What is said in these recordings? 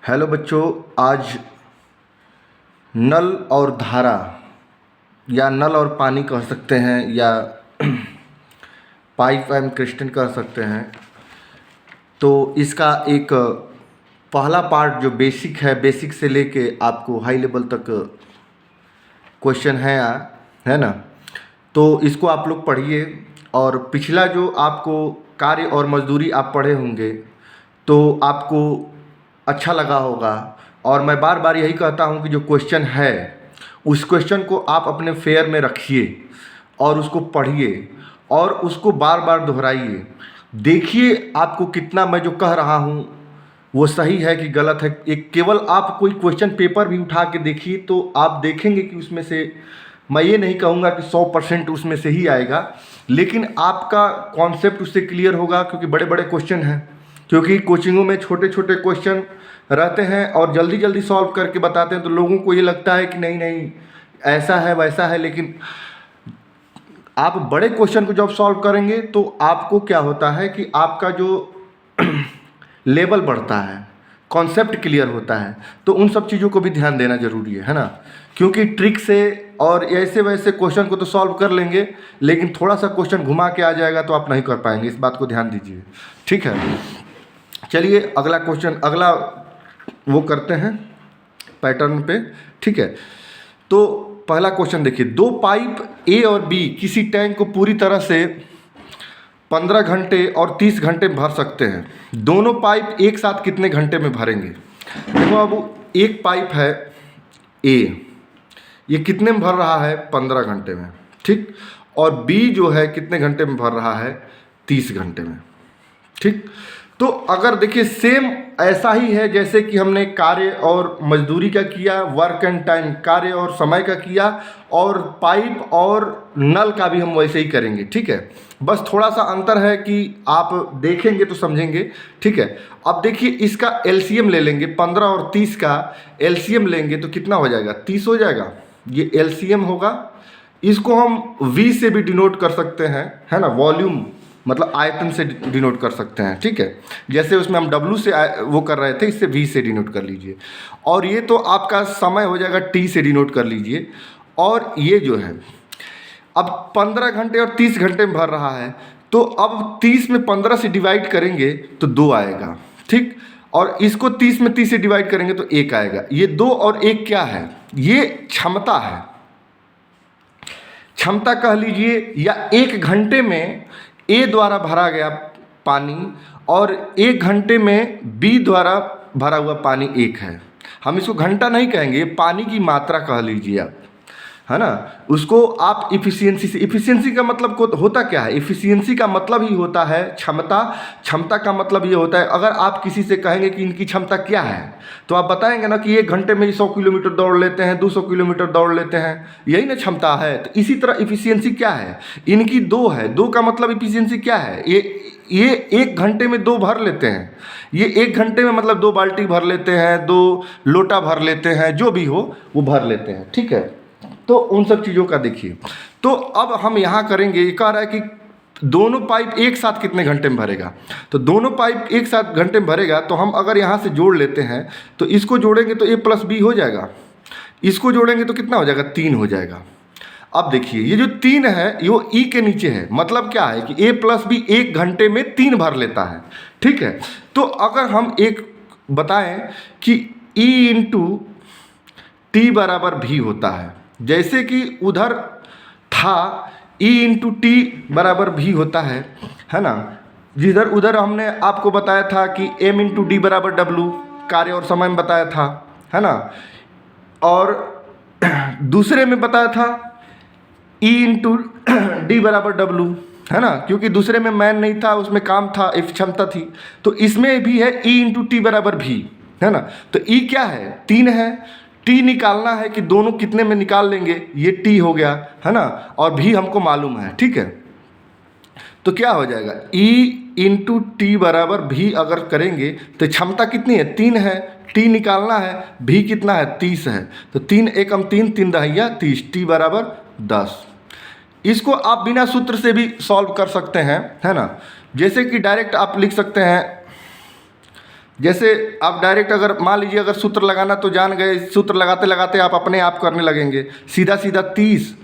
Hello बच्चों, आज नल और धारा या नल और पानी कह सकते हैं या पाइप एंड क्रिस्टल कह सकते हैं। तो इसका एक पहला पार्ट जो बेसिक है, बेसिक से लेके आपको हाई लेवल तक क्वेश्चन है ना। तो इसको आप लोग पढ़िए। और पिछला जो आपको कार्य और मजदूरी आप पढ़े होंगे तो आपको अच्छा लगा होगा। और मैं बार बार यही कहता हूँ कि जो क्वेश्चन है उस क्वेश्चन को आप अपने फेयर में रखिए और उसको पढ़िए और उसको बार बार दोहराइए। देखिए आपको कितना मैं जो कह रहा हूँ वो सही है कि गलत है। एक केवल आप कोई क्वेश्चन पेपर भी उठा के देखिए तो आप देखेंगे कि उसमें से, मैं ये नहीं कहूँगा कि 100% उसमें से ही आएगा, लेकिन आपका कॉन्सेप्ट उससे क्लियर होगा क्योंकि बड़े बड़े क्वेश्चन हैं। क्योंकि कोचिंगों में छोटे छोटे क्वेश्चन रहते हैं और जल्दी जल्दी सॉल्व करके बताते हैं, तो लोगों को ये लगता है कि नहीं नहीं ऐसा है वैसा है। लेकिन आप बड़े क्वेश्चन को जब सॉल्व करेंगे तो आपको क्या होता है कि आपका जो लेवल बढ़ता है, कॉन्सेप्ट क्लियर होता है। तो उन सब चीज़ों को भी ध्यान देना ज़रूरी है ना। क्योंकि ट्रिक से और ऐसे वैसे क्वेश्चन को तो सॉल्व कर लेंगे, लेकिन थोड़ा सा क्वेश्चन घुमा के आ जाएगा तो आप नहीं कर पाएंगे। इस बात को ध्यान दीजिए, ठीक है। चलिए अगला क्वेश्चन, अगला वो करते हैं पैटर्न पे, ठीक है। तो पहला क्वेश्चन देखिए, दो पाइप ए और बी किसी टैंक को पूरी तरह से 15 घंटे और 30 घंटे में भर सकते हैं। दोनों पाइप एक साथ कितने घंटे में भरेंगे? देखो अब एक पाइप है ए, ये कितने में भर रहा है? 15 घंटे में, ठीक। और बी जो है कितने घंटे में भर रहा है? 30 घंटे में, ठीक। तो अगर देखिए सेम ऐसा ही है जैसे कि हमने कार्य और मजदूरी का किया, वर्क एंड टाइम, कार्य और समय का किया, और पाइप और नल का भी हम वैसे ही करेंगे, ठीक है। बस थोड़ा सा अंतर है कि आप देखेंगे तो समझेंगे, ठीक है। अब देखिए इसका एलसीएम ले लेंगे, 15 और 30 का एलसीएम लेंगे तो कितना हो जाएगा? 30 हो जाएगा। ये एलसीएम होगा। इसको हम वी से भी डिनोट कर सकते हैं, है ना, वॉल्यूम मतलब आयतन से डिनोट कर सकते हैं, ठीक है। जैसे उसमें हम W से वो कर रहे थे, इससे V से डिनोट कर लीजिए। और ये तो आपका समय हो जाएगा, T से डिनोट कर लीजिए। और ये जो है अब 15 घंटे और 30 घंटे में भर रहा है, तो अब 30 में 15 से डिवाइड करेंगे तो 2 आएगा, ठीक। और इसको 30 में 30 से डिवाइड करेंगे तो 1 आएगा। ये 2 और 1 क्या है? ये क्षमता है, क्षमता कह लीजिए, या 1 घंटे में ए द्वारा भरा गया पानी और 1 घंटे में बी द्वारा भरा हुआ पानी 1 है। हम इसको घंटा नहीं कहेंगे, ये पानी की मात्रा कह लीजिए आप, है ना। उसको आप इफ़िशियंसी से, इफ़िशियंसी का मतलब को होता क्या है? इफ़िशियंसी का मतलब ही होता है क्षमता। क्षमता का मतलब ये होता है, अगर आप किसी से कहेंगे कि इनकी क्षमता क्या है तो आप बताएंगे ना कि 1 घंटे में 100 किलोमीटर दौड़ लेते हैं, 200 किलोमीटर दौड़ लेते हैं, यही ना क्षमता है। तो इसी तरह इफ़िशियंसी क्या है? इनकी 2 है। 2 का मतलब इफ़िशियंसी क्या है? ये 1 घंटे में 2 भर लेते हैं। ये 1 घंटे में मतलब 2 बाल्टी भर लेते हैं, 2 लोटा भर लेते हैं, जो भी हो वो भर लेते हैं, ठीक है। तो उन सब चीज़ों का देखिए। तो अब हम यहाँ करेंगे, ये कह रहा है कि दोनों पाइप एक साथ कितने घंटे में भरेगा। तो दोनों पाइप एक साथ घंटे में भरेगा, तो हम अगर यहाँ से जोड़ लेते हैं तो इसको जोड़ेंगे तो A + B हो जाएगा, इसको जोड़ेंगे तो कितना हो जाएगा? 3 हो जाएगा। अब देखिए ये जो 3 है वो E के नीचे है, मतलब क्या है कि A + B 1 घंटे में 3 भर लेता है, ठीक है। तो अगर हम एक बताएं कि E × T = V होता है, जैसे कि उधर था E × T = V होता है ना। जिधर उधर हमने आपको बताया था कि M × D = W, कार्य और समय में बताया था, है ना। और दूसरे में बताया था E × D = W, है ना, क्योंकि दूसरे में मैन नहीं था, उसमें काम था, क्षमता थी। तो इसमें भी है E × T = V, है ना। तो E क्या है? 3 है। T निकालना है कि दोनों कितने में निकाल लेंगे, ये T हो गया, है ना। और V हमको मालूम है, ठीक है। तो क्या हो जाएगा? E × T = V अगर करेंगे तो क्षमता कितनी है? 3 है। T निकालना है, V कितना है? 30 है। तो 3 × 3 = 3, 3 × 30, T = 10। इसको आप बिना सूत्र से भी सॉल्व कर सकते हैं, है ना। जैसे कि डायरेक्ट आप लिख सकते हैं, जैसे आप डायरेक्ट अगर मान लीजिए अगर सूत्र लगाना तो जान गए, सूत्र लगाते लगाते आप अपने आप करने लगेंगे, सीधा सीधा 30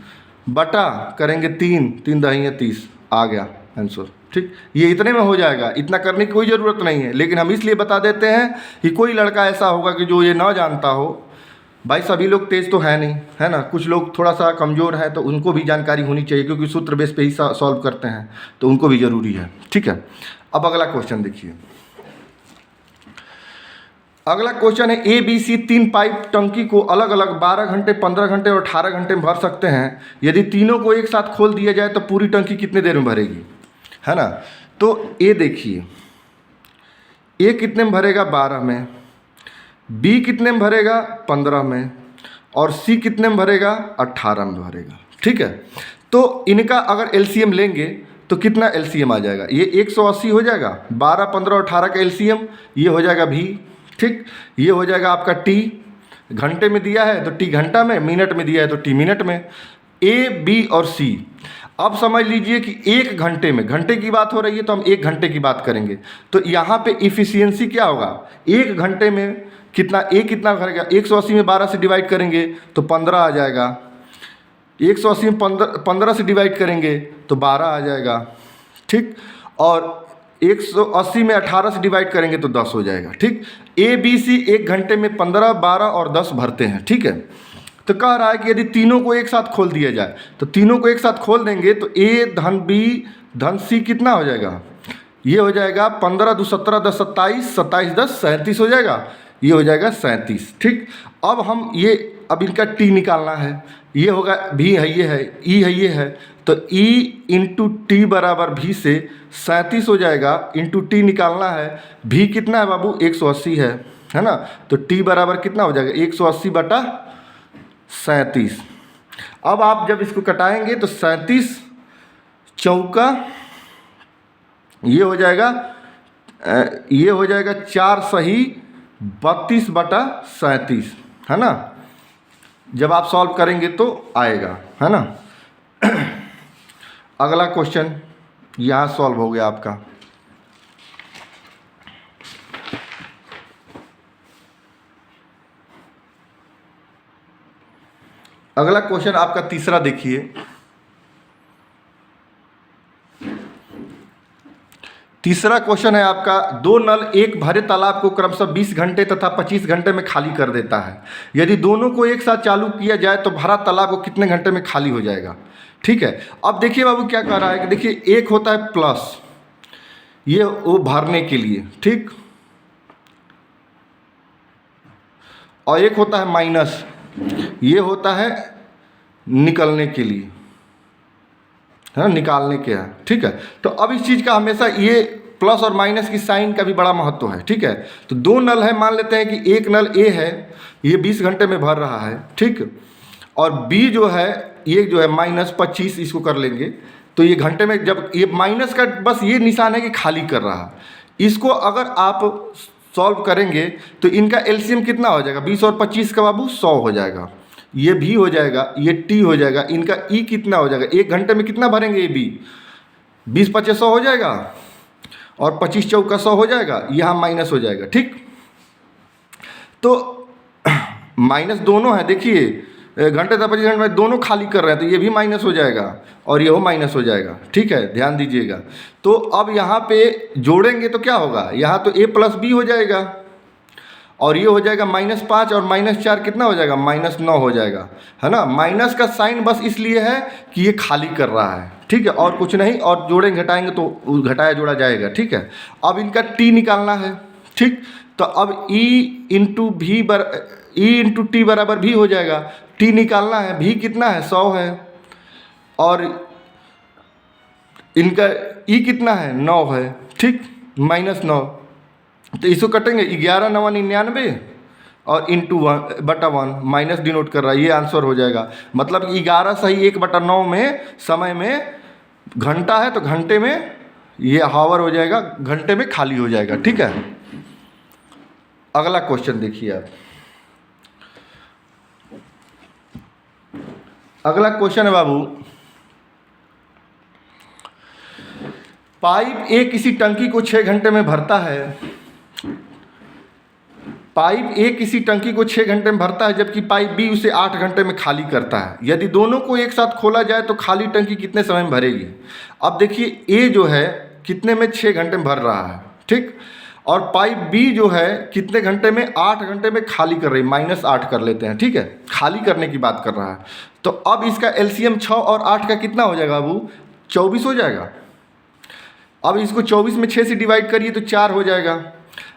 बटा करेंगे 3, 3 दहिया 30 आ गया आंसर। ठीक, ये इतने में हो जाएगा, इतना करने की कोई ज़रूरत नहीं है। लेकिन हम इसलिए बता देते हैं कि कोई लड़का ऐसा होगा कि जो ये ना जानता हो। भाई सभी लोग तेज़ तो है नहीं, है ना, कुछ लोग थोड़ा सा कमज़ोर है, तो उनको भी जानकारी होनी चाहिए, क्योंकि सूत्र बेस पे ही सॉल्व करते हैं, तो उनको भी ज़रूरी है। ठीक है, अब अगला क्वेश्चन देखिए। अगला क्वेश्चन है ए बी सी 3 पाइप टंकी को अलग अलग 12 घंटे, 15 घंटे और 18 घंटे में भर सकते हैं। यदि तीनों को एक साथ खोल दिया जाए तो पूरी टंकी कितने देर में भरेगी, है ना। तो ए देखिए, ए कितने में भरेगा 12 में, बी कितने में भरेगा 15 में, और सी कितने में भरेगा 18 में भरेगा। ठीक है, तो इनका अगर एलसीएम लेंगे तो कितना एलसीएम आ जाएगा, ये 180 हो जाएगा, 12, 15 और 18 का एलसीएम ये हो जाएगा भी। ठीक, ये हो जाएगा आपका टी, घंटे में दिया है तो टी घंटा में, मिनट में दिया है तो टी मिनट में। ए बी और सी, अब समझ लीजिए कि 1 घंटे में, घंटे की बात हो रही है तो हम 1 घंटे की बात करेंगे, तो यहाँ पे इफ़िशियंसी क्या होगा, 1 घंटे में कितना, ए कितना भरेगा, 180 में 12 से डिवाइड करेंगे तो 15 आ जाएगा, 180 में 15 से डिवाइड करेंगे तो 12 आ जाएगा। ठीक, और 180 में 18 से डिवाइड करेंगे तो 10 हो जाएगा। ठीक, ए बी सी 1 घंटे में 15, 12 और 10 भरते हैं। ठीक है, तो कह रहा है कि यदि तीनों को एक साथ खोल दिया जाए, तो तीनों को एक साथ खोल देंगे तो ए धन बी धन सी कितना हो जाएगा, ये हो जाएगा 15 2 17 10 27, 27 10 37 हो जाएगा, ये हो जाएगा 37। ठीक, अब हम ये, अब इनका टी निकालना है, ये होगा भी है, ये है, ई है, ये है, तो ई इंटू टी बराबर भी से 37 हो जाएगा, इंटू टी निकालना है, भी कितना है बाबू 180 है ना, तो टी बराबर कितना हो जाएगा 180 बटा 37। अब आप जब इसको कटाएंगे तो 37 चौका ये हो जाएगा, ये हो जाएगा 4 सही 32 बटा 37, है ना। जब आप सॉल्व करेंगे तो आएगा, है ना। अगला क्वेश्चन यहाँ सॉल्व हो गया आपका। अगला क्वेश्चन आपका तीसरा देखिए। तीसरा क्वेश्चन है आपका, 2 नल एक भरे तालाब को क्रमशः 20 घंटे तथा 25 घंटे में खाली कर देता है। यदि दोनों को एक साथ चालू किया जाए तो भरा तालाब को कितने घंटे में खाली हो जाएगा। ठीक है, अब देखिए बाबू क्या कह रहा है कि देखिए, एक होता है प्लस, ये वो भरने के लिए, ठीक, और एक होता है माइनस, ये होता है निकलने के लिए, है, निकालने के है। ठीक है, तो अब इस चीज़ का हमेशा ये प्लस और माइनस की साइन का भी बड़ा महत्व है। ठीक है, तो 2 नल है, मान लेते हैं कि एक नल ए है, ये 20 घंटे में भर रहा है। ठीक, और बी जो है, ये जो है माइनस 25, इसको कर लेंगे तो ये घंटे में, जब ये माइनस का बस ये निशान है कि खाली कर रहा है, इसको अगर आप सॉल्व करेंगे तो इनका एलसीएम कितना हो जाएगा, 20 और 25 का बाबू 100 हो जाएगा, ये भी हो जाएगा, ये टी हो जाएगा, इनका ई कितना हो जाएगा, 1 घंटे में कितना भरेंगे, ये बी 20 25 100 हो जाएगा, और 25 चौका 100 हो जाएगा, यहाँ माइनस हो जाएगा। ठीक, तो माइनस दोनों है, देखिए घंटे तक 25 घंटे में दोनों खाली कर रहे हैं, तो ये भी माइनस हो जाएगा और ये माइनस हो जाएगा। ठीक है, ध्यान दीजिएगा। तो अब यहाँ पे जोड़ेंगे तो क्या होगा, यहाँ तो ए प्लस बी हो जाएगा, और ये हो जाएगा -5 और -4 कितना हो जाएगा, -9 हो जाएगा, है ना। माइनस का साइन बस इसलिए है कि ये खाली कर रहा है। ठीक है, और कुछ नहीं, और जोड़ेंगे घटाएंगे तो घटाया जोड़ा जाएगा। ठीक है, अब इनका टी निकालना है। ठीक, तो अब ई इंटू टी बराबर भी हो जाएगा, टी निकालना है, भी कितना है 100 है, और इनका ई कितना है 9 है। ठीक, -9, तो इसको कटेंगे, 11 9 99 और इंटू 1/1 माइनस डिनोट कर रहा है, ये आंसर हो जाएगा। मतलब 11 सही 1/9 में समय में घंटा है, तो घंटे में ये हावर हो जाएगा, घंटे में खाली हो जाएगा। ठीक है, अगला क्वेश्चन देखिए आप। अगला क्वेश्चन है बाबू, पाइप ए किसी टंकी को 6 घंटे में भरता है पाइप ए किसी टंकी को 6 घंटे में भरता है जबकि पाइप बी उसे 8 घंटे में खाली करता है। यदि दोनों को एक साथ खोला जाए तो खाली टंकी कितने समय में भरेगी। अब देखिए ए जो है कितने में 6 घंटे में भर रहा है, ठीक, और पाइप बी जो है कितने घंटे में 8 घंटे में खाली कर रही है, -8 कर लेते हैं, ठीक है, खाली करने की बात कर रहा है। तो अब इसका एलसीएम 6 और 8 का कितना हो जाएगा बाबू, 24 हो जाएगा। अब इसको 24 में 6 से डिवाइड करिए तो 4 हो जाएगा,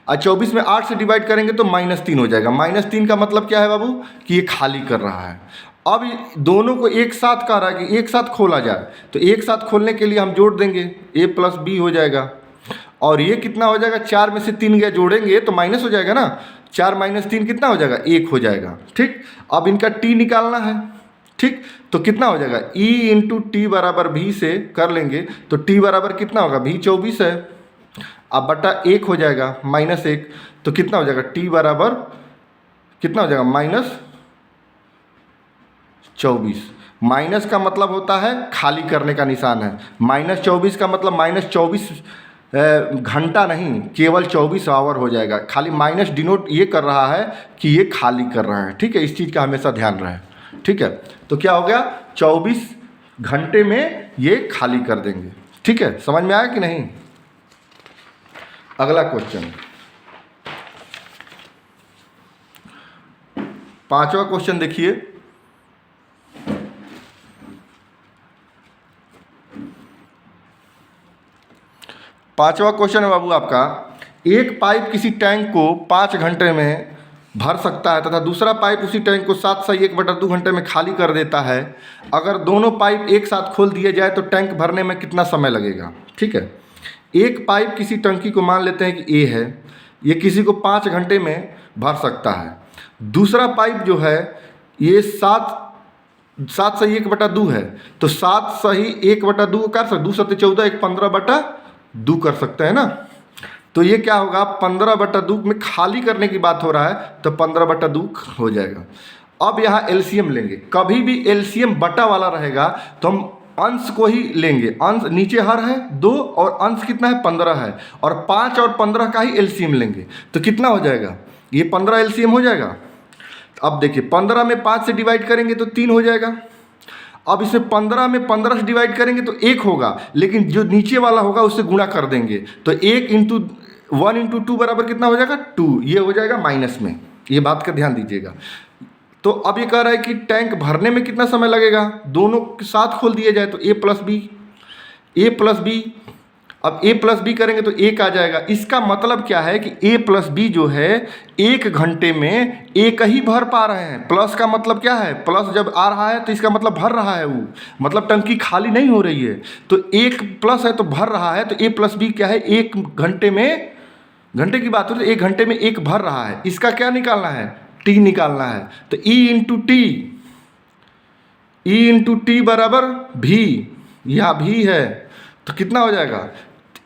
और 24 में 8 से डिवाइड करेंगे तो -3 हो जाएगा। -3 का मतलब क्या है बाबू कि ये खाली कर रहा है। अब दोनों को एक साथ कह रहा है कि एक साथ खोला जाए, तो एक साथ खोलने के लिए हम जोड़ देंगे, a + b हो जाएगा, और ये कितना हो जाएगा, 4 में से 3 गया जोड़ेंगे तो माइनस हो जाएगा ना, 4 - 3 कितना हो जाएगा, 1 हो जाएगा, ठीक। अब इनका t निकालना है, ठीक, तो कितना हो जाएगा, e × t = v से कर लेंगे तो t बराबर कितना होगा, v 24 है, अब बटा 1 हो जाएगा, -1, तो कितना हो जाएगा, t बराबर कितना हो जाएगा, -24। माइनस का मतलब होता है खाली करने का निशान है, -24 का मतलब -24 घंटा नहीं, केवल 24 आवर हो जाएगा। खाली माइनस डिनोट ये कर रहा है कि ये खाली कर रहा है, ठीक है, इस चीज़ का हमेशा ध्यान रहे, ठीक है। तो क्या हो गया, 24 घंटे में ये खाली कर देंगे, ठीक है, समझ में आया कि नहीं। अगला क्वेश्चन, 5वां क्वेश्चन देखिए। पांचवा क्वेश्चन है बाबू आपका, एक पाइप किसी टैंक को 5 घंटे में भर सकता है तथा दूसरा पाइप उसी टैंक को 7 से 1/2 घंटे में खाली कर देता है। अगर दोनों पाइप एक साथ खोल दिए जाए तो टैंक भरने में कितना समय लगेगा, ठीक है। एक पाइप किसी टंकी को मान लेते हैं कि ए है, ये किसी को 5 घंटे में भर सकता है। दूसरा पाइप जो है ये 7 से 1/2 है, तो 7 सही 1/2 कर सकते, 2 7 14, 1 15/2 कर सकते हैं ना। तो ये क्या होगा, 15/2 में खाली करने की बात हो रहा है तो 15/2 हो जाएगा। अब यहाँ एलसीएम लेंगे, कभी भी एलसीएम बटा वाला रहेगा तो हम अंश को ही लेंगे। अंश नीचे हर है 2 और अंश कितना है 15 है, और 5 और 15 का ही एलसीएम लेंगे तो कितना हो जाएगा, ये 15 एलसीएम हो जाएगा। अब देखिए 15 में 5 से डिवाइड करेंगे तो 3 हो जाएगा। अब इसे 15 में 15 से डिवाइड करेंगे तो 1 होगा, लेकिन जो नीचे वाला होगा उससे गुणा कर देंगे तो 1 × 1 × 2 बराबर कितना हो जाएगा, 2, ये हो जाएगा माइनस में, ये बात का ध्यान दीजिएगा। तो अब ये कह रहा है कि टैंक भरने में कितना समय लगेगा, दोनों के साथ खोल दिया जाए तो a + b, अब a + b करेंगे तो 1 आ जाएगा। इसका मतलब क्या है कि a + b जो है 1 घंटे में एक ही भर पा रहे हैं। प्लस का मतलब क्या है, प्लस जब आ रहा है तो इसका मतलब भर रहा है, वो मतलब टंकी खाली नहीं हो रही है। तो 1 प्लस है तो भर रहा है, तो a + b क्या है, 1 घंटे में, घंटे की बात हो रही है, 1 घंटे में 1 भर रहा है। इसका क्या निकालना है, t निकालना है। तो e × t बराबर v, यहाँ v है तो कितना हो जाएगा,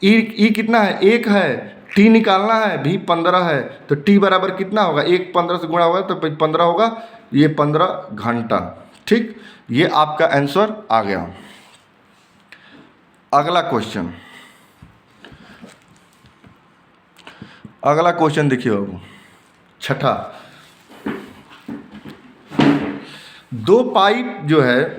ई कितना है, 1 है, t निकालना है, v 15 है, तो t बराबर कितना होगा, 1 15 से गुणा होगा तो 15 होगा, ये 15 घंटा, ठीक। ये आपका आंसर आ गया। अगला क्वेश्चन देखिए बाबू, 6ठा। 2 पाइप जो है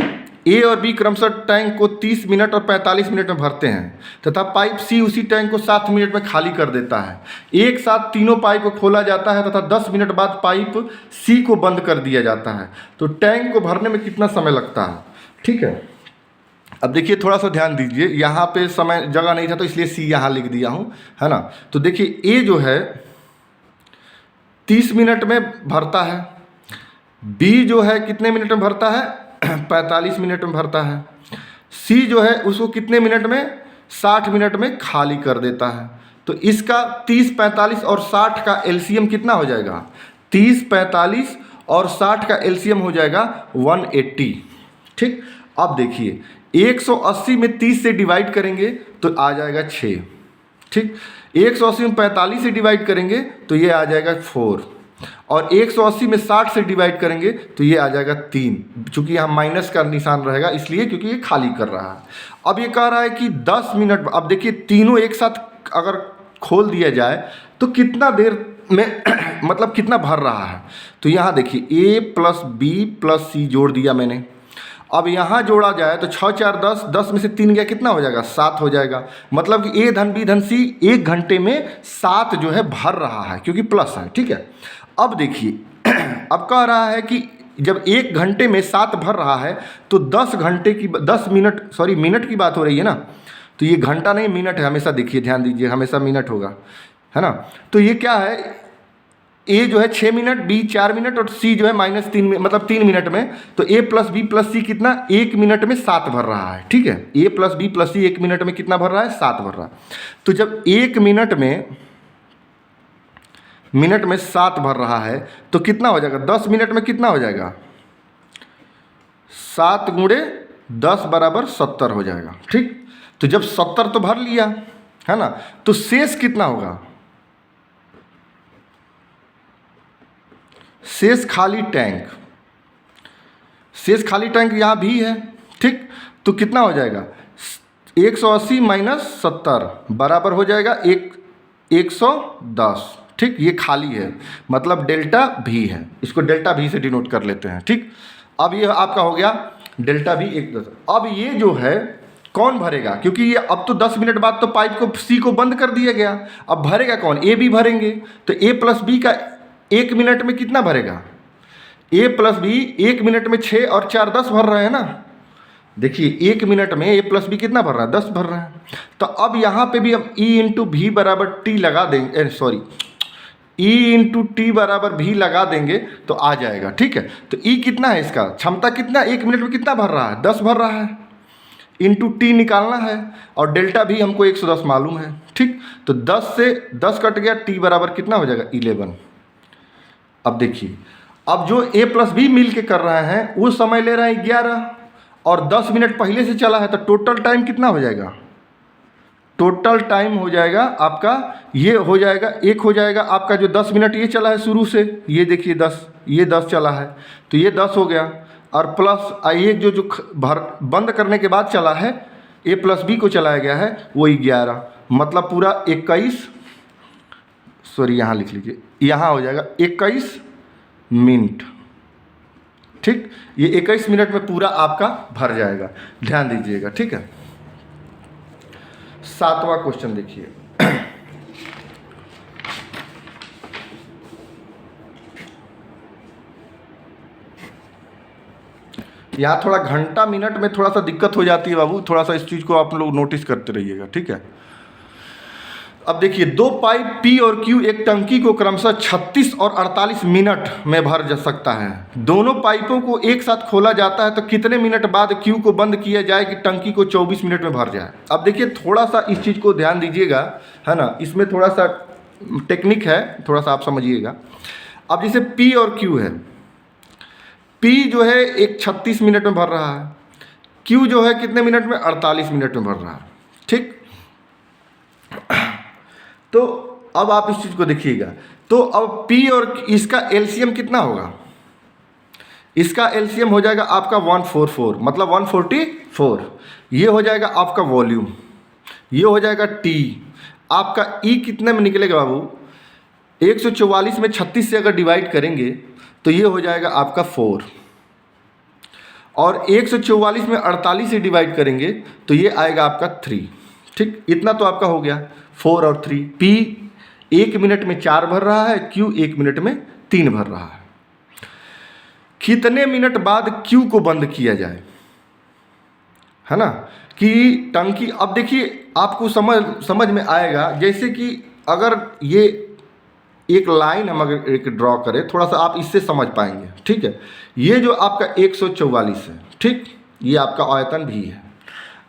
ए और बी क्रमशः टैंक को 30 मिनट और 45 मिनट में भरते हैं तथा पाइप सी उसी टैंक को 7 मिनट में खाली कर देता है। एक साथ तीनों पाइप को खोला जाता है तथा 10 मिनट बाद पाइप सी को बंद कर दिया जाता है, तो टैंक को भरने में कितना समय लगता है, ठीक है। अब देखिए थोड़ा सा ध्यान दीजिए, यहाँ पे समय जगह नहीं था तो इसलिए सी यहाँ लिख दिया हूँ, है ना। तो देखिए ए जो है 30 मिनट में भरता है, बी जो है कितने मिनट में भरता है, 45 मिनट में भरता है, सी जो है उसको कितने मिनट में, 60 मिनट में खाली कर देता है। तो इसका 30, 45 और 60 का एलसीएम कितना हो जाएगा, 30, 45 और 60 का एलसीएम हो जाएगा 180, ठीक। अब देखिए 180 में 30 से डिवाइड करेंगे तो आ जाएगा 6, ठीक। 180 में 45 से डिवाइड करेंगे तो ये आ जाएगा 4, और 180 में 60 से डिवाइड करेंगे तो ये आ जाएगा 3, चूँकि यहाँ माइनस का निशान रहेगा इसलिए क्योंकि ये खाली कर रहा है। अब ये कह रहा है कि 10 मिनट, अब देखिए तीनों एक साथ अगर खोल दिया जाए तो कितना देर में मतलब कितना भर रहा है। तो यहाँ देखिए a प्लस बी प्लस सी जोड़ दिया मैंने। अब यहाँ जोड़ा जाए तो 6 4 10, 10 में से 3 गया, कितना हो जाएगा 7 हो जाएगा। मतलब कि a धन b धन c 1 घंटे में 7 जो है भर रहा है, क्योंकि प्लस है, ठीक है। अब देखिए अब कह रहा है कि जब 1 घंटे में 7 भर रहा है तो 10 मिनट की बात हो रही है ना। तो ये घंटा नहीं मिनट है, हमेशा देखिए ध्यान दीजिए, हमेशा मिनट होगा, है ना। तो ये क्या है, ए जो है 6 मिनट, बी 4 मिनट और सी जो है -3 मतलब 3 मिनट में। तो ए प्लस बी प्लस सी कितना 1 मिनट में 7 भर रहा है, ठीक है। ए प्लस बी प्लस सी 1 मिनट में कितना भर रहा है 7 भर रहा है। तो जब 1 मिनट में 7 भर रहा है तो कितना हो जाएगा 10 मिनट में कितना हो जाएगा 7 गुणे 10 बराबर 70 हो जाएगा, ठीक। तो जब 70 तो भर लिया है ना, तो शेष कितना होगा, शेष खाली टैंक यहाँ भी है, ठीक। तो कितना हो जाएगा 180 माइनस 70 बराबर हो जाएगा 110, ठीक। ये खाली है, मतलब डेल्टा भी है, इसको डेल्टा भी से डिनोट कर लेते हैं, ठीक। अब ये आपका हो गया डेल्टा भी 110। अब ये जो है कौन भरेगा, क्योंकि ये अब तो 10 मिनट बाद तो पाइप को सी को बंद कर दिया गया, अब भरेगा कौन, ए बी भरेंगे। तो ए प्लस बी का 1 मिनट में कितना भरेगा, ए प्लस बी 1 मिनट में 6 और 4 10 भर रहे हैं ना। देखिए 1 मिनट में ए प्लस बी कितना भर रहा है 10 भर रहा है। तो अब यहाँ पे भी हम ई इंटू भी बराबर टी लगा देंगे, सॉरी ई इंटू टी बराबर भी लगा देंगे तो आ जाएगा, ठीक है। तो ई कितना है, इसका क्षमता कितना 1 मिनट में कितना भर रहा है 10 भर रहा है, इंटू टी निकालना है और डेल्टा भी हमको 110 मालूम है, ठीक। तो 10 से 10 कट गया, टी बराबर कितना हो जाएगा 11। अब देखिए अब जो ए प्लस बी मिल के कर रहे हैं वो समय ले रहा है 11 और 10 मिनट पहले से चला है, तो टोटल टाइम कितना हो जाएगा, टोटल टाइम हो जाएगा आपका ये हो जाएगा, एक हो जाएगा आपका जो 10 मिनट ये चला है शुरू से, ये देखिए 10 चला है तो ये 10 हो गया, और प्लस ये जो बंद करने के बाद चला है ए प्लस बी को चलाया गया है वो 11, मतलब पूरा 21, सॉरी यहाँ लिख लीजिए, यहाँ हो जाएगा 21 मिनट, ठीक। ये 21 मिनट में पूरा आपका भर जाएगा, ध्यान दीजिएगा, ठीक है। 7वां क्वेश्चन देखिए यहाँ थोड़ा घंटा मिनट में थोड़ा सा दिक्कत हो जाती है बाबू, थोड़ा सा इस चीज़ को आप लोग नोटिस करते रहिएगा, ठीक है। अब देखिए 2 पाइप P और Q एक टंकी को क्रमशः 36 और 48 मिनट में भर जा सकता है। दोनों पाइपों को एक साथ खोला जाता है तो कितने मिनट बाद Q को बंद किया जाए कि टंकी को 24 मिनट में भर जाए। अब देखिए थोड़ा सा इस चीज़ को ध्यान दीजिएगा, है ना, इसमें थोड़ा सा टेक्निक है, थोड़ा सा आप समझिएगा। अब जैसे P और Q है, P जो है एक 36 मिनट में भर रहा है, Q जो है कितने मिनट में 48 मिनट में भर रहा है, ठीक। तो अब आप इस चीज़ को देखिएगा, तो अब P और इसका एलसीएम कितना होगा, इसका एलसीएम हो जाएगा आपका 144, मतलब 144, ये हो जाएगा आपका वॉल्यूम, ये हो जाएगा T। आपका E कितने में निकलेगा बाबू, 144 में 36 से अगर डिवाइड करेंगे तो ये हो जाएगा आपका 4, और 144 में 48 से डिवाइड करेंगे तो ये आएगा आपका 3, ठीक। इतना तो आपका हो गया 4 और 3। P 1 मिनट में 4 भर रहा है, Q 1 मिनट में 3 भर रहा है। कितने मिनट बाद Q को बंद किया जाए, है ना, कि टंकी। अब देखिए आपको समझ में आएगा, जैसे कि अगर ये एक लाइन हम अगर एक ड्रॉ करें, थोड़ा सा आप इससे समझ पाएंगे, ठीक है। ये जो आपका 144 है, ठीक, ये आपका आयतन भी है।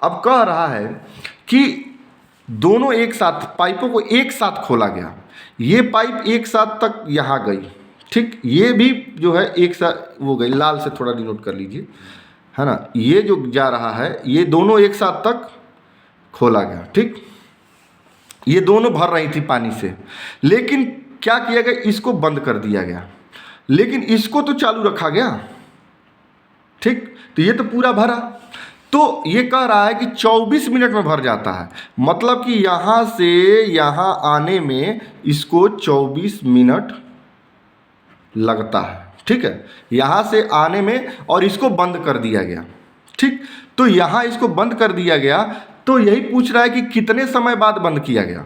अब कह रहा है कि दोनों एक साथ पाइपों को एक साथ खोला गया, ये पाइप एक साथ तक यहाँ गई, ठीक, ये भी जो है एक साथ वो गई, लाल से थोड़ा डिनोट कर लीजिए, है ना, ये जो जा रहा है ये दोनों एक साथ तक खोला गया, ठीक। ये दोनों भर रही थी पानी से, लेकिन क्या किया गया, इसको बंद कर दिया गया, लेकिन इसको तो चालू रखा गया, ठीक। तो ये तो पूरा भरा, तो ये कह रहा है कि 24 मिनट में भर जाता है, मतलब कि यहाँ से यहाँ आने में इसको 24 मिनट लगता है। ठीक है, यहाँ से आने में, और इसको बंद कर दिया गया। ठीक, तो यहाँ इसको बंद कर दिया गया, तो यही पूछ रहा है कि कितने समय बाद बंद किया गया।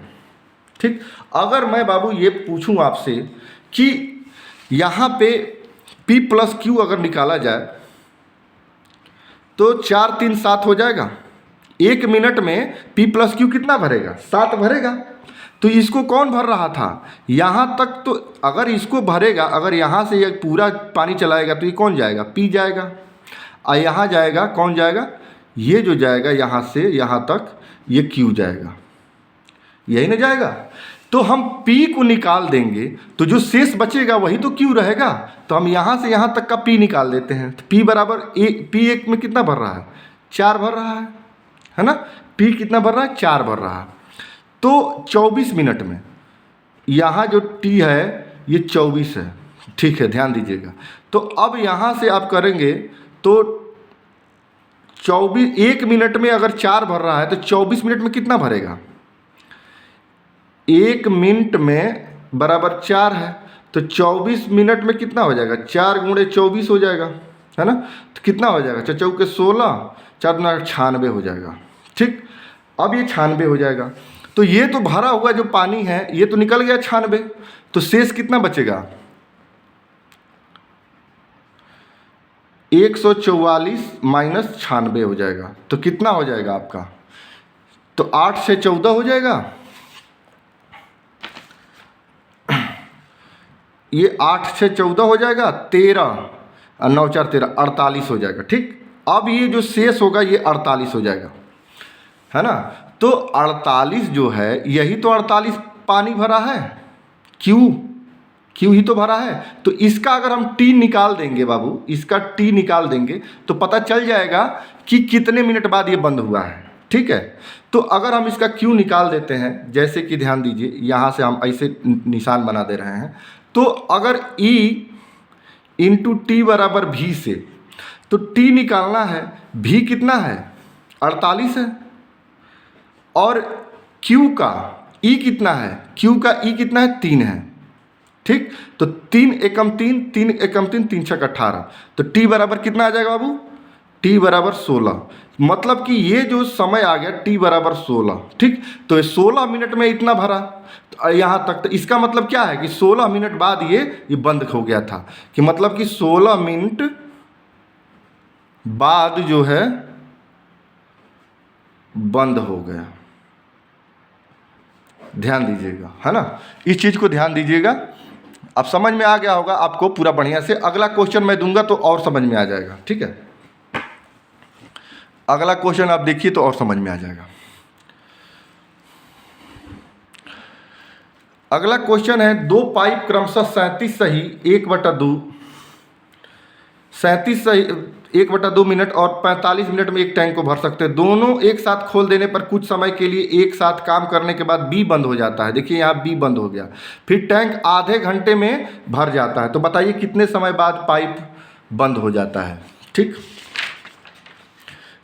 ठीक, अगर मैं बाबू ये पूछूं आपसे कि यहाँ पे P प्लस Q अगर निकाला जाए तो 4 3 7 हो जाएगा। 1 मिनट में P प्लस Q कितना भरेगा? 7 भरेगा। तो इसको कौन भर रहा था? यहाँ तक। तो अगर इसको भरेगा, अगर यहाँ से ये पूरा पानी चलाएगा तो ये कौन जाएगा? P जाएगा। और यहाँ जाएगा, कौन जाएगा? ये जो जाएगा यहाँ से यहाँ तक, ये Q जाएगा, यही ना जाएगा। तो हम P को निकाल देंगे तो जो शेष बचेगा वही तो Q रहेगा। तो हम यहाँ से यहाँ तक का P निकाल देते हैं। तो P बराबर P एक में कितना भर रहा है? 4 भर रहा है ना। P कितना भर रहा है? 4 भर रहा है। तो 24 मिनट में यहाँ जो T है ये 24 है। ठीक है, ध्यान दीजिएगा। तो अब यहाँ से आप करेंगे तो 1 मिनट में अगर 4 भर रहा है तो 24 मिनट में कितना भरेगा? 1 मिनट में बराबर 4 है, तो 24 मिनट में कितना हो जाएगा? 4 गुणे 24 हो जाएगा, है ना। तो कितना हो जाएगा? 4 चौके 16, 4 गुना 96 हो जाएगा। ठीक, अब ये 96 हो जाएगा। तो ये तो भरा हुआ जो पानी है ये तो निकल गया 96, तो शेष कितना बचेगा? 144 माइनस 96 हो जाएगा। तो कितना हो जाएगा आपका? तो 8 से 14 हो जाएगा। ये 8 से 14 हो जाएगा, 13 और 9 4 13, 48 हो जाएगा। ठीक, अब ये जो शेष होगा ये 48 हो जाएगा, है ना। तो 48 जो है, यही तो 48 पानी भरा है, क्यों ही तो भरा है। तो इसका अगर हम T निकाल देंगे बाबू, इसका T निकाल देंगे तो पता चल जाएगा कि कितने मिनट बाद ये बंद हुआ है। ठीक है, तो अगर हम इसका Q निकाल देते हैं, जैसे कि ध्यान दीजिए यहाँ से हम ऐसे निशान बना दे रहे हैं, तो अगर E इंटू T बराबर V से, तो T निकालना है, V कितना है? 48 है, और Q का E कितना है? Q का E कितना है? 3 है। ठीक, तो 3 एकम 3, 3 एकम 3, 3 छक 18, तो T बराबर कितना आ जाएगा बाबू? T बराबर 16। मतलब कि ये जो समय आ गया T बराबर 16। ठीक, तो ये 16 मिनट में इतना भरा यहाँ तक। तो इसका मतलब क्या है कि 16 मिनट बाद ये बंद हो गया था, कि मतलब कि 16 मिनट बाद जो है बंद हो गया। ध्यान दीजिएगा, है ना, इस चीज़ को ध्यान दीजिएगा। अब समझ में आ गया होगा आपको पूरा बढ़िया से। अगला क्वेश्चन मैं दूंगा तो और समझ में आ जाएगा। ठीक है, अगला क्वेश्चन आप देखिए तो और समझ में आ जाएगा। अगला क्वेश्चन है, 2 पाइप क्रमशः 37 सही 1/2 37 सही 1/2 मिनट और 45 मिनट में एक टैंक को भर सकते हैं। दोनों एक साथ खोल देने पर कुछ समय के लिए एक साथ काम करने के बाद B बंद हो जाता है। देखिए यहाँ B बंद हो गया, फिर टैंक आधे घंटे में भर जाता है। तो बताइए कितने समय बाद पाइप बंद हो जाता है। ठीक,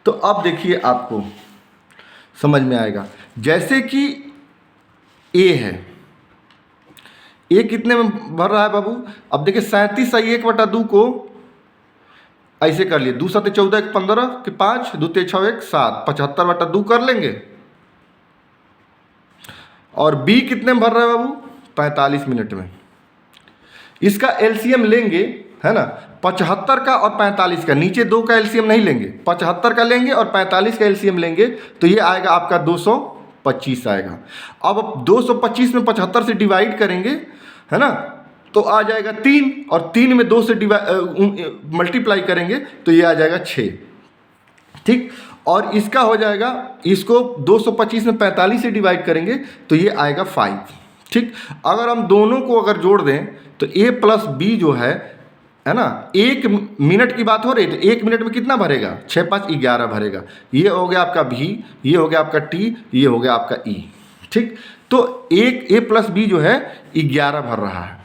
तो अब देखिए आपको समझ में आएगा। जैसे कि A है, A कितने में भर रहा है बाबू? अब देखिए 37 सही 1/2 को ऐसे कर लिए, 2 7 14 1 15 के 5 2 3 6 1 7 75/2 कर लेंगे। और B कितने में भर रहा है बाबू? 45 मिनट में। इसका एलसीएम लेंगे, है ना, 75 का और 45 का, नीचे 2 का एलसीएम नहीं लेंगे, 75 का लेंगे और 45 का एलसीएम लेंगे, तो ये आएगा आपका 225 आएगा। अब 225 में 75 से डिवाइड करेंगे, है ना, तो आ जाएगा 3, और 3 में 2 से मल्टीप्लाई करेंगे तो ये आ जाएगा 6। ठीक, और इसका हो जाएगा, इसको 225 में 45 से डिवाइड करेंगे तो ये आएगा 5। ठीक, अगर हम दोनों को अगर जोड़ दें तो A प्लस B जो है ना, 1 मिनट की बात हो रही है, तो 1 मिनट में कितना भरेगा? 6 5 11 भरेगा। ये हो गया आपका V, ये हो गया आपका T, ये हो गया आपका E। ठीक, तो एक A प्लस B जो है 11 भर रहा है।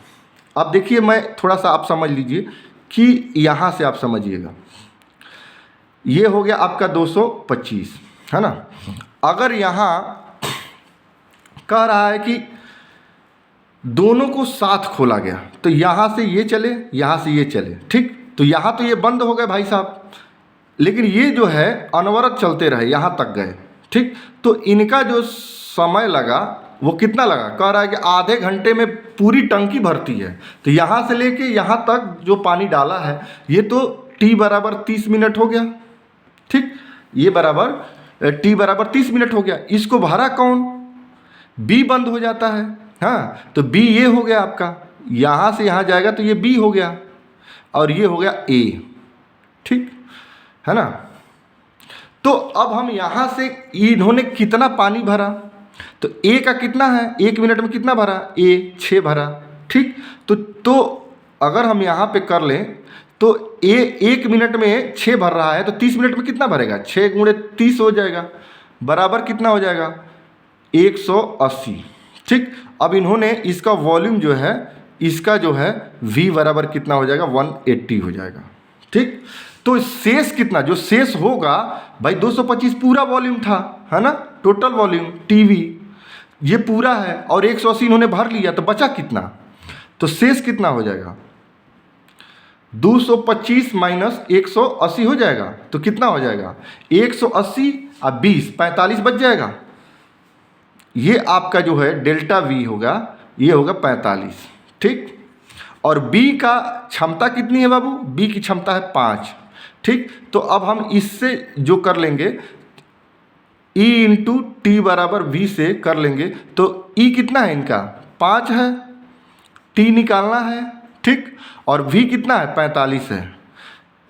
अब देखिए, मैं थोड़ा सा आप समझ लीजिए कि यहाँ से आप समझिएगा, ये हो गया आपका 225, है ना। अगर यहाँ कह रहा है कि दोनों को साथ खोला गया, तो यहाँ से ये चले, यहाँ से ये चले, ठीक। तो यहाँ तो ये बंद हो गए भाई साहब, लेकिन ये जो है अनवरत चलते रहे, यहाँ तक गए, ठीक। तो इनका जो समय लगा वो कितना लगा, कह रहा है कि आधे घंटे में पूरी टंकी भरती है। तो यहाँ से लेके यहाँ तक जो पानी डाला है, ये तो T बराबर 30 मिनट हो गया, ठीक। ये बराबर T बराबर 30 मिनट हो गया। इसको भरा कौन, B बंद हो जाता है, हाँ। तो B ये हो गया आपका, यहाँ से यहाँ जाएगा तो ये B हो गया, और ये हो गया A, ठीक है ना। तो अब हम यहाँ से इन्होंने कितना पानी भरा, तो A का कितना है, 1 मिनट में कितना भरा, A 6 भरा, ठीक। तो अगर हम यहाँ पे कर लें तो A 1 मिनट में 6 भर रहा है, तो 30 मिनट में कितना भरेगा, 6 गुणे 30 हो जाएगा, बराबर कितना हो जाएगा, 180, ठीक। अब इन्होंने इसका वॉल्यूम जो है, इसका जो है V बराबर कितना हो जाएगा, 180 हो जाएगा, ठीक। तो शेष कितना, जो शेष होगा भाई 225 पूरा वॉल्यूम था, है ना, टोटल वॉल्यूम टीवी ये पूरा है, और 180 इन्होंने भर लिया, तो बचा कितना, तो शेष कितना हो जाएगा, 225 माइनस 180 हो जाएगा, तो कितना हो जाएगा, 180 और 20 45 बच जाएगा। ये आपका जो है डेल्टा V होगा, ये होगा 45, ठीक। और B का क्षमता कितनी है बाबू, B की क्षमता है 5, ठीक। तो अब हम इससे जो कर लेंगे, E इंटू टी बराबर V से कर लेंगे, तो E कितना है इनका, 5 है, T निकालना है, ठीक। और V कितना है, 45 है,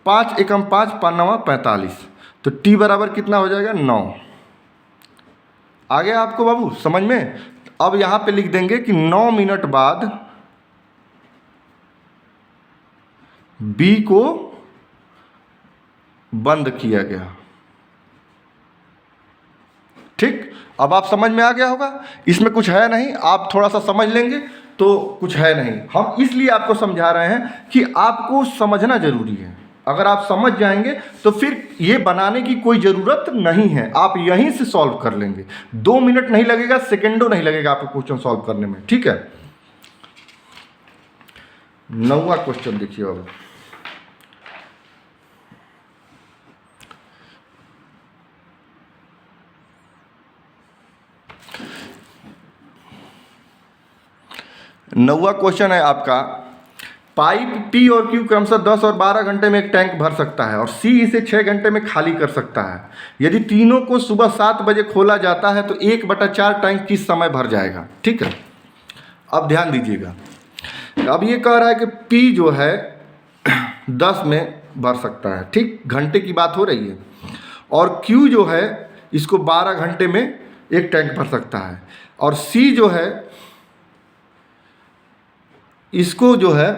5 एकम 5 9 45, तो T बराबर कितना हो जाएगा, 9। आ गया आपको बाबू समझ में। अब यहाँ पे लिख देंगे कि 9 मिनट बाद B को बंद किया गया, ठीक। अब आप समझ में आ गया होगा, इसमें कुछ है नहीं, आप थोड़ा सा समझ लेंगे तो कुछ है नहीं। हम इसलिए आपको समझा रहे हैं कि आपको समझना जरूरी है। अगर आप समझ जाएंगे तो फिर ये बनाने की कोई ज़रूरत नहीं है, आप यहीं से सॉल्व कर लेंगे, 2 मिनट नहीं लगेगा, सेकेंडों नहीं लगेगा आपको क्वेश्चन सॉल्व करने में, ठीक है। 9वां क्वेश्चन देखिए अब, नौवां क्वेश्चन है आपका, पाइप P और Q क्रमशः 10 और 12 घंटे में एक टैंक भर सकता है और C इसे 6 घंटे में खाली कर सकता है। यदि तीनों को सुबह 7 बजे खोला जाता है तो 1/4 टैंक किस समय भर जाएगा, ठीक है। अब ध्यान दीजिएगा, अब ये कह रहा है कि P जो है 10 में भर सकता है, ठीक, घंटे की बात हो रही है, और Q जो है इसको 12 घंटे में एक टैंक भर सकता है, और C जो है इसको जो है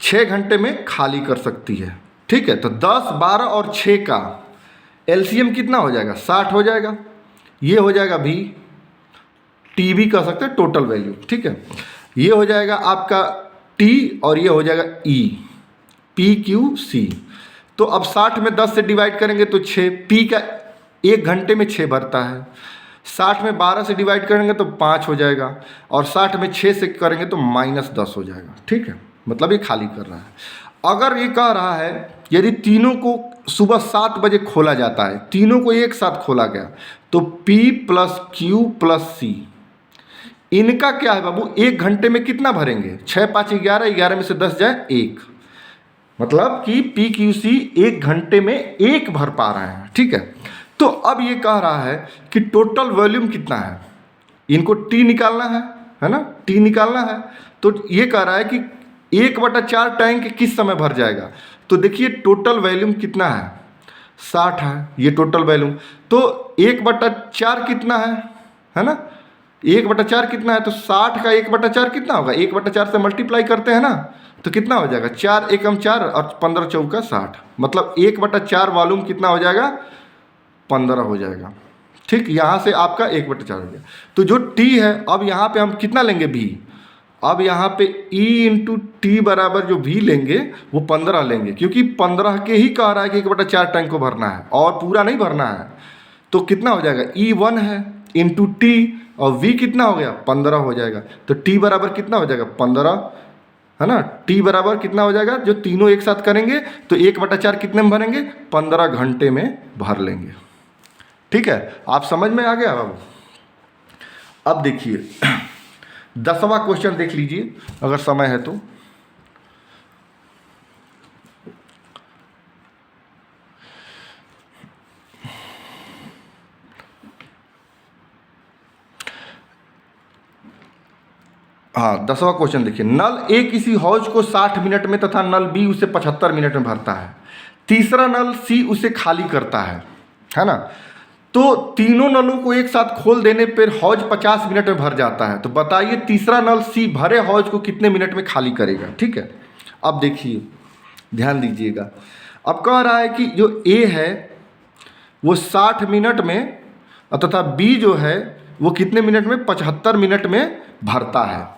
6 घंटे में खाली कर सकती है, ठीक है। तो 10, 12 और 6 का एलसीएम कितना हो जाएगा, 60 हो जाएगा। ये हो जाएगा भी टी भी कह सकते हैं, टोटल वैल्यू, ठीक है। ये हो जाएगा आपका टी और ये हो जाएगा ई, पी क्यू सी। तो अब 60 में 10 से डिवाइड करेंगे तो 6, पी का 1 घंटे में 6 भरता है, 60 में 12 से डिवाइड करेंगे तो 5 हो जाएगा, और 60 में 6 से करेंगे तो -10 हो जाएगा, ठीक है। मतलब ये खाली कर रहा है। अगर ये कह रहा है यदि तीनों को सुबह 7 बजे खोला जाता है, तीनों को एक साथ खोला गया, तो P + Q + C इनका क्या है बाबू, 1 घंटे में कितना भरेंगे, 6 5 11, 11 में से 10 जाए 1, मतलब कि P Q C 1 घंटे में 1 भर पा रहे हैं, ठीक है। तो अब ये कह रहा है कि टोटल वॉल्यूम कितना है, इनको T निकालना है ना, T निकालना है। तो ये कह रहा है कि 1/4 टैंक किस समय भर जाएगा। तो देखिए टोटल वॉल्यूम कितना है, 60 है ये टोटल वॉल्यूम। तो 1/4 कितना है ना, 1/4 कितना है, तो 60 का 1/4 कितना होगा, 1/4 से मल्टीप्लाई करते हैं ना, तो कितना हो जाएगा, 4 एकम 4 और 15 चौका 60, मतलब 1/4 वॉल्यूम कितना हो जाएगा, 15 हो जाएगा, ठीक। यहाँ से आपका 1/4 हो गया। तो जो T है, अब यहाँ पे हम कितना लेंगे भी, अब यहाँ पे E इंटू टी बराबर जो V लेंगे वो 15 लेंगे, क्योंकि 15 के ही कह रहा है कि 1/4 टैंक को भरना है और पूरा नहीं भरना है। तो कितना हो जाएगा, E 1 है इंटू टी और V कितना हो गया 15 हो जाएगा। तो T बराबर कितना हो जाएगा 15, है ना। T बराबर कितना हो जाएगा, जो तीनों एक साथ करेंगे तो 1/4 कितने में भरेंगे, 15 घंटे में भर लेंगे। ठीक है, आप समझ में आ गया बाबू। अब देखिए 10वां क्वेश्चन देख लीजिए अगर समय है तो। हाँ, 10वां क्वेश्चन देखिए। नल ए किसी हौज को 60 मिनट में तथा नल बी उसे 75 मिनट में भरता है। तीसरा नल सी उसे खाली करता है ना। तो तीनों नलों को एक साथ खोल देने पर हौज 50 मिनट में भर जाता है। तो बताइए तीसरा नल सी भरे हौज को कितने मिनट में खाली करेगा। ठीक है, अब देखिए ध्यान दीजिएगा। अब कह रहा है कि जो ए है वो 60 मिनट में तथा बी जो है वो कितने मिनट में, 75 मिनट में भरता है।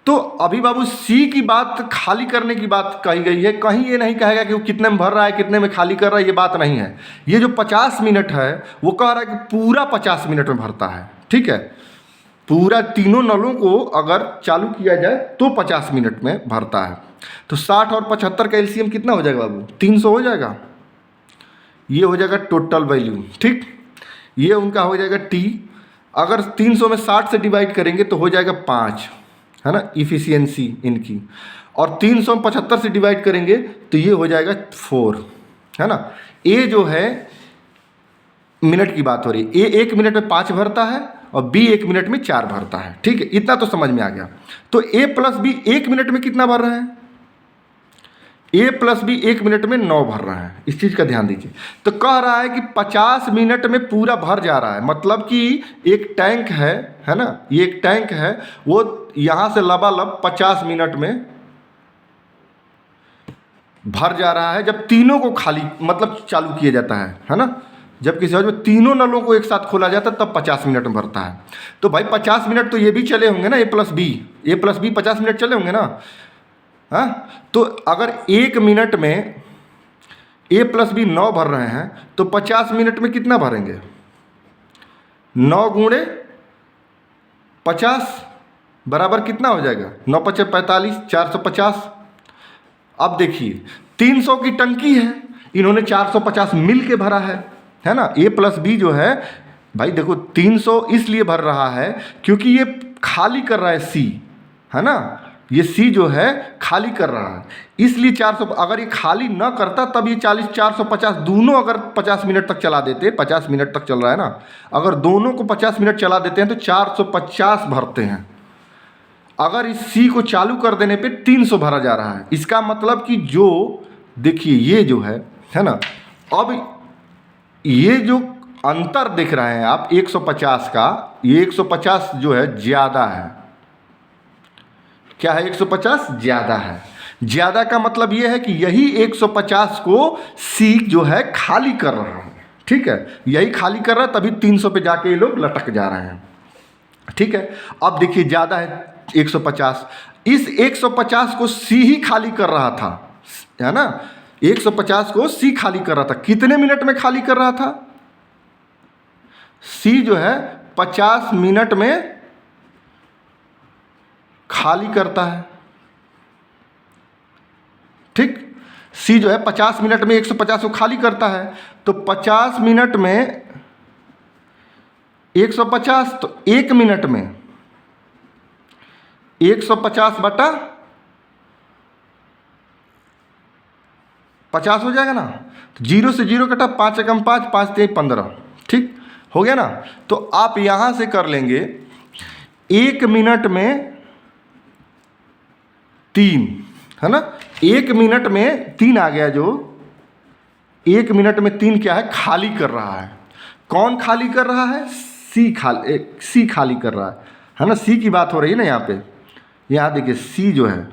तो अभी बाबू सी की बात, खाली करने की बात कही गई है। कहीं ये नहीं कहेगा कि वो कितने में भर रहा है कितने में खाली कर रहा है, ये बात नहीं है। ये जो 50 मिनट है वो कह रहा है कि पूरा 50 मिनट में भरता है। ठीक है, पूरा तीनों नलों को अगर चालू किया जाए तो 50 मिनट में भरता है। तो 60 और 75 का एलसीएम कितना हो जाएगा बाबू, 300 हो जाएगा। ये हो जाएगा टोटल वैल्यू। ठीक, ये उनका हो जाएगा टी। अगर 300 में 60 से डिवाइड करेंगे तो हो जाएगा 5, है ना, इफ़िशियंसी इनकी। और 300 में 75 से डिवाइड करेंगे तो ये हो जाएगा 4, है ना। ए जो है मिनट की बात हो रही है, ए 1 मिनट में 5 भरता है और बी 1 मिनट में 4 भरता है। ठीक है, इतना तो समझ में आ गया। तो ए प्लस बी 1 मिनट में कितना भर रहे हैं, ए प्लस बी 1 मिनट में 9 भर रहा है। इस चीज़ का ध्यान दीजिए। तो कह रहा है कि 50 मिनट में पूरा भर जा रहा है, मतलब कि एक टैंक है ना, ये एक टैंक है, वो यहाँ से लबालब 50 मिनट में भर जा रहा है जब तीनों को खाली मतलब चालू किया जाता है ना। जब किसी हौज में तीनों नलों को एक साथ खोला जाता है तब 50 मिनट में भरता है। तो भाई 50 मिनट तो ये भी चले होंगे ना, ए प्लस बी 50 मिनट चले होंगे ना। हाँ, तो अगर 1 मिनट में ए प्लस बी 9 भर रहे हैं तो 50 मिनट में कितना भरेंगे, 9 गुणे 50 बराबर कितना हो जाएगा, 9 × 5 = 45, 450। अब देखिए 300 की टंकी है, इन्होंने 450 मिल के भरा है ना। ए प्लस बी जो है भाई देखो 300 इसलिए भर रहा है क्योंकि ये खाली कर रहा है सी, है ना। ये सी जो है खाली कर रहा है, इसलिए 400। अगर ये खाली ना करता तब ये 40 450 दोनों अगर 50 मिनट तक चला देते, 50 मिनट तक चल रहा है ना, अगर दोनों को 50 मिनट चला देते हैं तो 450 भरते हैं। अगर इस सी को चालू कर देने पे 300 भरा जा रहा है। इसका मतलब कि जो देखिए ये जो है ना, अब ये जो अंतर देख रहे हैं आप 150 का, ये 150 जो है ज़्यादा है। क्या है, 150 ज़्यादा है। ज़्यादा का मतलब ये है कि यही 150 को सी जो है खाली कर रहा है। ठीक है, यही खाली कर रहा है, तभी 300 पे जाके ये लोग लटक जा रहे हैं। ठीक है, अब देखिए ज़्यादा है 150, इस 150 को सी ही खाली कर रहा था, है ना। 150 को सी खाली कर रहा था, कितने मिनट में खाली कर रहा था, सी जो है 50 मिनट में खाली करता है। ठीक, सी जो है 50 मिनट में 150 को खाली करता है। तो 50 मिनट में 150, तो 1 मिनट में 150 बटा 50 हो जाएगा ना। तो 0 से 0 कटा, 5 × 5 = 5 × 3 = 15। ठीक हो गया ना। तो आप यहां से कर लेंगे 1 मिनट में 3, है ना। 1 मिनट में 3 आ गया, जो 1 मिनट में 3 क्या है, खाली कर रहा है। कौन खाली कर रहा है, सी खाली कर रहा है ना। सी की बात हो रही है ना यहाँ पे। यहाँ देखिए सी जो है,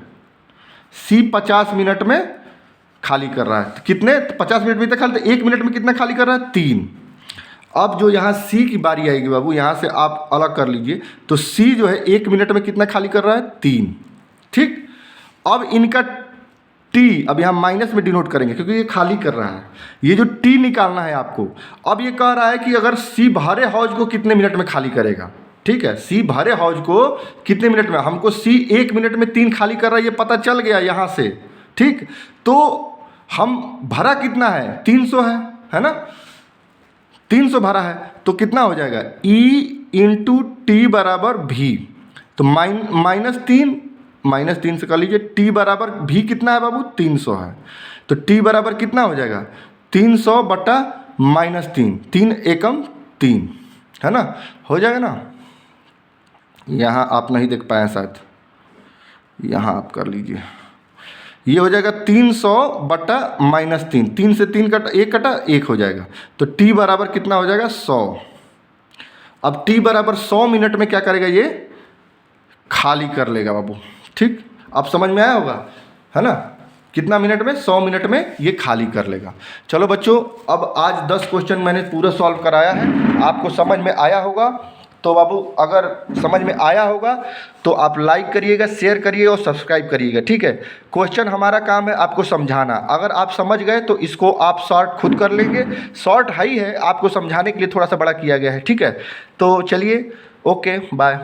सी 50 मिनट में खाली कर रहा है। तो कितने, 50 मिनट में कितना खाली, 1 मिनट में कितना खाली कर रहा है, 3। अब जो यहाँ सी की बारी आएगी बाबू, यहाँ से आप अलग कर लीजिए। तो सी जो है 1 मिनट में कितना खाली कर रहा है, 3। ठीक। अब इनका टी अब यहाँ माइनस में डिनोट करेंगे क्योंकि ये खाली कर रहा है, ये जो टी निकालना है आपको। अब ये कह रहा है कि अगर सी भरे हौज को कितने मिनट में खाली करेगा, ठीक है, सी भरे हौज को कितने मिनट में, हमको सी 1 मिनट में 3 खाली कर रहा है ये पता चल गया यहाँ से, ठीक। तो हम भरा कितना है, 300 है ना, 300 भरा है, तो कितना हो जाएगा E इंटू टी बराबर भी, तो -3 से कर लीजिए, टी बराबर भी कितना है बाबू, 300 है, तो टी बराबर कितना हो जाएगा 300 बटा -3, 3 एकम 3, है ना, हो जाएगा ना। यहाँ आप नहीं देख पाए शायद, यहाँ आप कर लीजिए, ये हो जाएगा 300 बटा -3, 3 से 3 कटा 1 कटा 1 हो जाएगा, तो टी बराबर कितना हो जाएगा 100। अब टी बराबर 100 मिनट में क्या करेगा, ये खाली कर लेगा बाबू, ठीक। अब समझ में आया होगा, है ना, कितना मिनट में, 100 मिनट में ये खाली कर लेगा। चलो बच्चों, अब आज 10 क्वेश्चन मैंने पूरा सॉल्व कराया है, आपको समझ में आया होगा। तो बाबू अगर समझ में आया होगा तो आप लाइक करिएगा, शेयर करिएगा और सब्सक्राइब करिएगा, ठीक है। क्वेश्चन हमारा काम है आपको समझाना, अगर आप समझ गए तो इसको आप शॉर्ट खुद कर लेंगे, शॉर्ट है ही है, आपको समझाने के लिए थोड़ा सा बड़ा किया गया है, ठीक है। तो चलिए, ओके बाय।